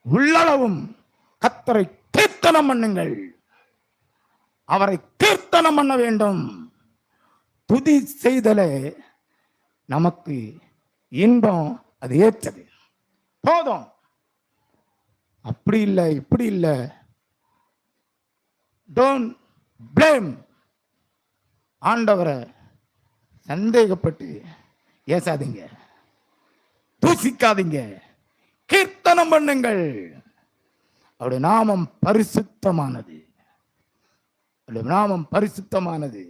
உள்ளளவும் கர்த்தரை கீர்த்தனம் பண்ணுங்கள். அவரை கீர்த்தனம் பண்ண வேண்டும். துதி செய்தலே நமக்கு இன்பம், அது ஏற்றது. போதும். அப்படி இல்லை, இப்படி இல்லை. Don't blame. ஆண்டவரை சந்தேகப்பட்டு ஏசாதீங்க, தூசிக்காதீங்க, கீர்த்தனம் பண்ணுங்கள். அவருடைய நாமம் பரிசுத்தமானது. அவருடைய நாமம் பரிசுத்தமானது.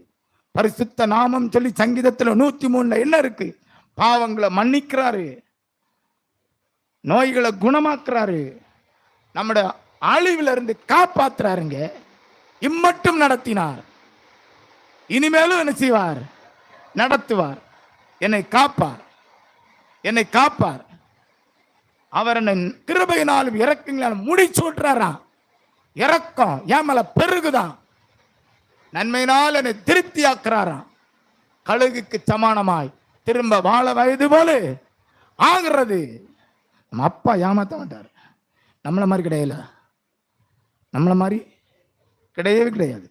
பரிசுத்த நாமம் சொல்லி சங்கீதத்தில் 103 என்ன இருக்கு? பாவங்களை மன்னிக்கிறாரு, நோய்களை குணமாக்குறாரு, நம்முடைய அழிவுல இருந்து காப்பாத்துறாருங்க. இம்மட்டும் நடத்தினார், இனிமேலும் என்ன செய்வார்? நடத்துவார். என்னை காப்பார், என்னை காப்பார். அவர் என்னை கிருபையினாலும் இறக்கங்களாலும் முடிச்சு விட்டுறாராம். இறக்கம் என் மேல பெருகுதான். நன்மையினால் என்னை திருப்தியாக்குறாராம். கழுகுக்கு சமானமாய் திரும்ப வாழ வயது போல ஆகிறது. நம்ம அப்பா ஏமாத்த மாட்டார். நம்மள மாதிரி கிடையாது, நம்மள மாதிரி கிடையவே கிடையாது.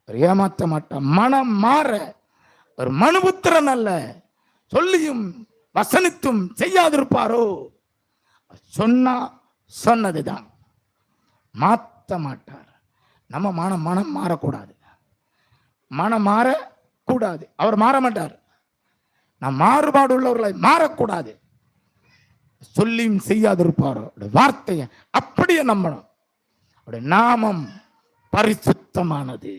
ஒரு ஏமாத்த மாட்டார். மனம் மாற ஒரு மனுபுத்திரன் அல்ல. சொல்லியும் வசனித்தும் செய்யாதிருப்பாரோ? சொன்னா சொன்னதுதான், மாற்ற மாட்டார். நம்ம மனம் மாறக்கூடாது, மனம் மாறக்கூடாது. அவர் மாற மாட்டார். நான் மாறுபாடு உள்ளவர்களை மாறக்கூடாது. சொல்லியும் செய்யாதிருப்பாரோ? வார்த்தையை அப்படியே நம்பணும். அவருடைய நாமம் பரிசுத்தமானது.